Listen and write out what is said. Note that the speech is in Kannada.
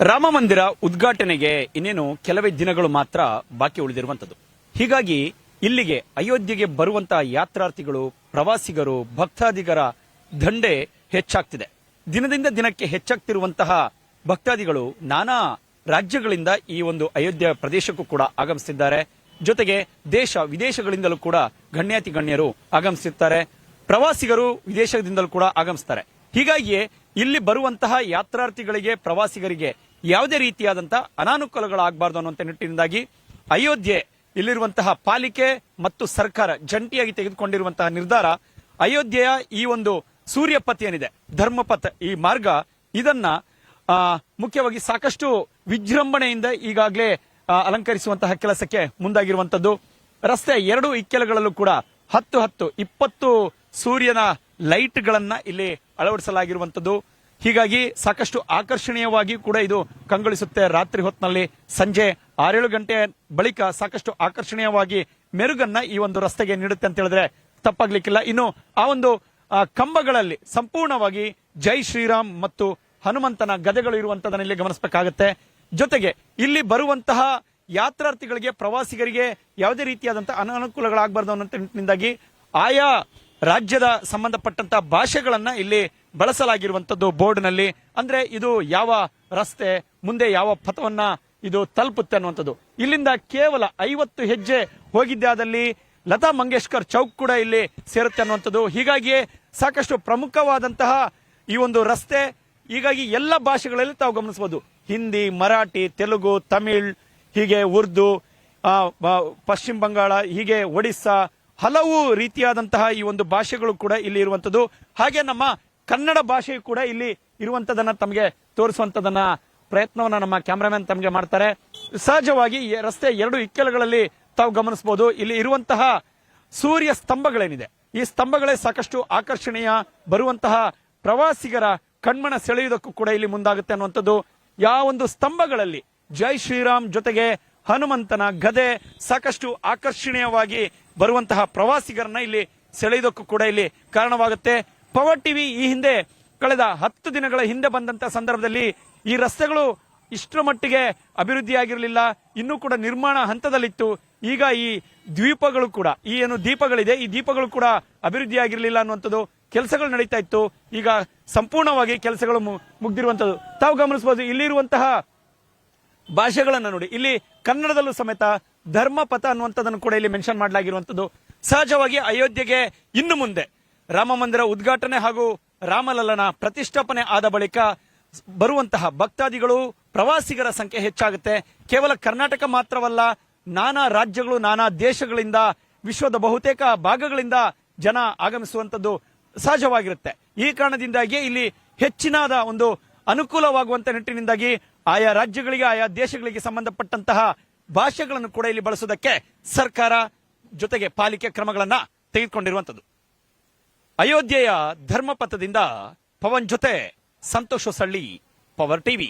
ರಾಮ ಮಂದಿರ ಉದ್ಘಾಟನೆಗೆ ಇನ್ನೇನು ಕೆಲವೇ ದಿನಗಳು ಮಾತ್ರ ಬಾಕಿ ಉಳಿದಿರುವಂತದ್ದು. ಹೀಗಾಗಿ ಇಲ್ಲಿಗೆ ಅಯೋಧ್ಯೆಗೆ ಬರುವಂತಹ ಯಾತ್ರಾರ್ಥಿಗಳು, ಪ್ರವಾಸಿಗರು, ಭಕ್ತಾದಿಗರ ದಂಡೆ ಹೆಚ್ಚಾಗ್ತಿದೆ. ದಿನದಿಂದ ದಿನಕ್ಕೆ ಹೆಚ್ಚಾಗ್ತಿರುವಂತಹ ಭಕ್ತಾದಿಗಳು ನಾನಾ ರಾಜ್ಯಗಳಿಂದ ಈ ಒಂದು ಅಯೋಧ್ಯ ಪ್ರದೇಶಕ್ಕೂ ಕೂಡ ಆಗಮಿಸುತ್ತಿದ್ದಾರೆ. ಜೊತೆಗೆ ದೇಶ ವಿದೇಶಗಳಿಂದಲೂ ಕೂಡ ಗಣ್ಯಾತಿ ಗಣ್ಯರು ಆಗಮಿಸುತ್ತಾರೆ. ಪ್ರವಾಸಿಗರು ವಿದೇಶದಿಂದಲೂ ಕೂಡ ಆಗಮಿಸುತ್ತಾರೆ. ಹೀಗಾಗಿಯೇ ಇಲ್ಲಿ ಬರುವಂತಹ ಯಾತ್ರಾರ್ಥಿಗಳಿಗೆ, ಪ್ರವಾಸಿಗರಿಗೆ ಯಾವುದೇ ರೀತಿಯಾದಂತಹ ಅನಾನುಕೂಲಗಳಾಗಬಾರದು ಅನ್ನುವಂಥ ನಿಟ್ಟಿನಿಂದಾಗಿ ಅಯೋಧ್ಯೆ ಇಲ್ಲಿರುವಂತಹ ಪಾಲಿಕೆ ಮತ್ತು ಸರ್ಕಾರ ಜಂಟಿಯಾಗಿ ತೆಗೆದುಕೊಂಡಿರುವಂತಹ ನಿರ್ಧಾರ, ಅಯೋಧ್ಯೆಯ ಈ ಒಂದು ಸೂರ್ಯಪಥ ಏನಿದೆ, ಧರ್ಮಪಥ, ಈ ಮಾರ್ಗ, ಇದನ್ನ ಮುಖ್ಯವಾಗಿ ಸಾಕಷ್ಟು ವಿಜೃಂಭಣೆಯಿಂದ ಈಗಾಗಲೇ ಅಲಂಕರಿಸುವಂತಹ ಕೆಲಸಕ್ಕೆ ಮುಂದಾಗಿರುವಂತದ್ದು. ರಸ್ತೆ ಎರಡು ಇಕ್ಕೆಲಗಳಲ್ಲೂ ಕೂಡ 10-20 ಸೂರ್ಯನ ಲೈಟ್ ಗಳನ್ನ ಇಲ್ಲಿ ಅಳವಡಿಸಲಾಗಿರುವಂತದ್ದು. ಹೀಗಾಗಿ ಸಾಕಷ್ಟು ಆಕರ್ಷಣೀಯವಾಗಿ ಕೂಡ ಇದು ಕಂಗೊಳಿಸುತ್ತೆ. ರಾತ್ರಿ ಹೊತ್ತಿನಲ್ಲಿ ಸಂಜೆ 6-7 ಗಂಟೆ ಬಳಿಕ ಸಾಕಷ್ಟು ಆಕರ್ಷಣೀಯವಾಗಿ ಮೆರುಗನ್ನ ಈ ಒಂದು ರಸ್ತೆಗೆ ನೀಡುತ್ತೆ ಅಂತ ಹೇಳಿದ್ರೆ ತಪ್ಪಾಗ್ಲಿಕ್ಕಿಲ್ಲ. ಇನ್ನು ಆ ಒಂದು ಕಂಬಗಳಲ್ಲಿ ಸಂಪೂರ್ಣವಾಗಿ ಜೈ ಶ್ರೀರಾಮ್ ಮತ್ತು ಹನುಮಂತನ ಗದೆಗಳು ಇರುವಂತದನ್ನ ಇಲ್ಲಿ ಗಮನಿಸಬೇಕಾಗತ್ತೆ. ಜೊತೆಗೆ ಇಲ್ಲಿ ಬರುವಂತಹ ಯಾತ್ರಾರ್ಥಿಗಳಿಗೆ, ಪ್ರವಾಸಿಗರಿಗೆ ಯಾವುದೇ ರೀತಿಯಾದಂತಹ ಅನಾನುಕೂಲಗಳಾಗಬಾರದು ಅನ್ನೋ ನಿಟ್ಟಿನಿಂದಾಗಿ ಆಯಾ ರಾಜ್ಯದ ಸಂಬಂಧಪಟ್ಟಂತಹ ಭಾಷೆಗಳನ್ನ ಇಲ್ಲಿ ಬಳಸಲಾಗಿರುವಂತದ್ದು ಬೋರ್ಡ್ನಲ್ಲಿ. ಅಂದ್ರೆ ಇದು ಯಾವ ರಸ್ತೆ, ಮುಂದೆ ಯಾವ ಪಥವನ್ನ ಇದು ತಲುಪುತ್ತೆ ಅನ್ನುವಂಥದ್ದು. ಇಲ್ಲಿಂದ ಕೇವಲ 50 ಹೆಜ್ಜೆ ಹೋಗಿದ್ದೆ ಆದಲ್ಲಿ ಲತಾ ಮಂಗೇಶ್ಕರ್ ಚೌಕ್ ಕೂಡ ಇಲ್ಲಿ ಸೇರುತ್ತೆ ಅನ್ನುವಂಥದ್ದು. ಹೀಗಾಗಿಯೇ ಸಾಕಷ್ಟು ಪ್ರಮುಖವಾದಂತಹ ಈ ಒಂದು ರಸ್ತೆ. ಹೀಗಾಗಿ ಎಲ್ಲ ಭಾಷೆಗಳಲ್ಲಿ ತಾವು ಗಮನಿಸಬಹುದು. ಹಿಂದಿ, ಮರಾಠಿ, ತೆಲುಗು, ತಮಿಳ್, ಹೀಗೆ ಉರ್ದು, ಪಶ್ಚಿಮ ಬಂಗಾಳ, ಹೀಗೆ ಒಡಿಸ್ಸಾ, ಹಲವು ರೀತಿಯಾದಂತಹ ಈ ಒಂದು ಭಾಷೆಗಳು ಕೂಡ ಇಲ್ಲಿ ಇರುವಂತದ್ದು. ಹಾಗೆ ನಮ್ಮ ಕನ್ನಡ ಭಾಷೆಯು ಕೂಡ ಇಲ್ಲಿ ಇರುವಂತದನ್ನ ತಮಗೆ ತೋರಿಸುವಂತದನ್ನ ಪ್ರಯತ್ನವನ್ನ ನಮ್ಮ ಕ್ಯಾಮರಾಮನ್ ತಮಗೆ ಮಾಡ್ತಾರೆ. ಸಹಜವಾಗಿ ರಸ್ತೆ ಎರಡು ಇಕ್ಕೆಲಗಳಲ್ಲಿ ತಾವು ಗಮನಿಸಬಹುದು. ಇಲ್ಲಿ ಇರುವಂತಹ ಸೂರ್ಯ ಸ್ತಂಭಗಳೇನಿದೆ, ಈ ಸ್ತಂಭಗಳೇ ಸಾಕಷ್ಟು ಆಕರ್ಷಣೀಯ, ಬರುವಂತಹ ಪ್ರವಾಸಿಗರ ಕಣ್ಮನ ಸೆಳೆಯುವುದಕ್ಕೂ ಕೂಡ ಇಲ್ಲಿ ಮುಂದಾಗುತ್ತೆ ಅನ್ನುವಂಥದ್ದು. ಯಾವ ಒಂದು ಸ್ತಂಭಗಳಲ್ಲಿ ಜೈ ಶ್ರೀರಾಮ್ ಜೊತೆಗೆ ಹನುಮಂತನ ಗದೆ ಸಾಕಷ್ಟು ಆಕರ್ಷಣೀಯವಾಗಿ ಬರುವಂತಹ ಪ್ರವಾಸಿಗರನ್ನ ಇಲ್ಲಿ ಸೆಳೆಯುವುದಕ್ಕೂ ಕೂಡ ಇಲ್ಲಿ ಕಾರಣವಾಗುತ್ತೆ. ಪವರ್ ಟಿವಿ ಈ ಹಿಂದೆ ಕಳೆದ 10 ದಿನಗಳ ಹಿಂದೆ ಬಂದಂತಹ ಸಂದರ್ಭದಲ್ಲಿ ಈ ರಸ್ತೆಗಳು ಇಷ್ಟರ ಮಟ್ಟಿಗೆ ಅಭಿವೃದ್ಧಿಯಾಗಿರಲಿಲ್ಲ, ಇನ್ನೂ ಕೂಡ ನಿರ್ಮಾಣ ಹಂತದಲ್ಲಿತ್ತು. ಈಗ ಈ ದ್ವೀಪಗಳು ಕೂಡ, ಈ ಏನು ದೀಪಗಳಿದೆ, ಈ ದೀಪಗಳು ಕೂಡ ಅಭಿವೃದ್ಧಿಯಾಗಿರಲಿಲ್ಲ ಅನ್ನುವಂಥದ್ದು. ಕೆಲಸಗಳು ನಡೀತಾ ಇತ್ತು, ಈಗ ಸಂಪೂರ್ಣವಾಗಿ ಕೆಲಸಗಳು ಮುಗ್ದಿರುವಂತದ್ದು ತಾವು ಗಮನಿಸಬಹುದು. ಇಲ್ಲಿರುವಂತಹ ಭಾಷೆಗಳನ್ನ ನೋಡಿ, ಇಲ್ಲಿ ಕನ್ನಡದಲ್ಲೂ ಸಮೇತ ಧರ್ಮಪಥ ಅನ್ನುವಂಥದ್ದನ್ನು ಕೂಡ ಇಲ್ಲಿ ಮೆನ್ಷನ್ ಮಾಡಲಾಗಿರುವಂತದ್ದು. ಸಹಜವಾಗಿ ಅಯೋಧ್ಯೆಗೆ ಇನ್ನು ಮುಂದೆ ರಾಮ ಮಂದಿರ ಉದ್ಘಾಟನೆ ಹಾಗೂ ರಾಮಲಲ್ಲನ ಪ್ರತಿಷ್ಠಾಪನೆ ಆದ ಬಳಿಕ ಬರುವಂತಹ ಭಕ್ತಾದಿಗಳು, ಪ್ರವಾಸಿಗರ ಸಂಖ್ಯೆ ಹೆಚ್ಚಾಗುತ್ತೆ. ಕೇವಲ ಕರ್ನಾಟಕ ಮಾತ್ರವಲ್ಲ, ನಾನಾ ರಾಜ್ಯಗಳು, ನಾನಾ ದೇಶಗಳಿಂದ, ವಿಶ್ವದ ಬಹುತೇಕ ಭಾಗಗಳಿಂದ ಜನ ಆಗಮಿಸುವಂತದ್ದು ಸಹಜವಾಗಿರುತ್ತೆ. ಈ ಕಾರಣದಿಂದಾಗಿ ಇಲ್ಲಿ ಹೆಚ್ಚಿನಾದ ಒಂದು ಅನುಕೂಲವಾಗುವಂತ ನಿಟ್ಟಿನಿಂದಾಗಿ ಆಯಾ ರಾಜ್ಯಗಳಿಗೆ, ಆಯಾ ದೇಶಗಳಿಗೆ ಸಂಬಂಧಪಟ್ಟಂತಹ ಭಾಷೆಗಳನ್ನು ಕೂಡ ಇಲ್ಲಿ ಬಳಸುವುದಕ್ಕೆ ಸರ್ಕಾರ ಜೊತೆಗೆ ಪಾಲಿಕೆ ಕ್ರಮಗಳನ್ನ ತೆಗೆದುಕೊಂಡಿರುವಂತದ್ದು. ಅಯೋಧ್ಯೆಯ ಧರ್ಮಪಥದಿಂದ ಪವನ್ ಜೊತೆ ಸಂತೋಷ್ ಹೊಸಳ್ಳಿ, ಪವರ್ ಟಿವಿ.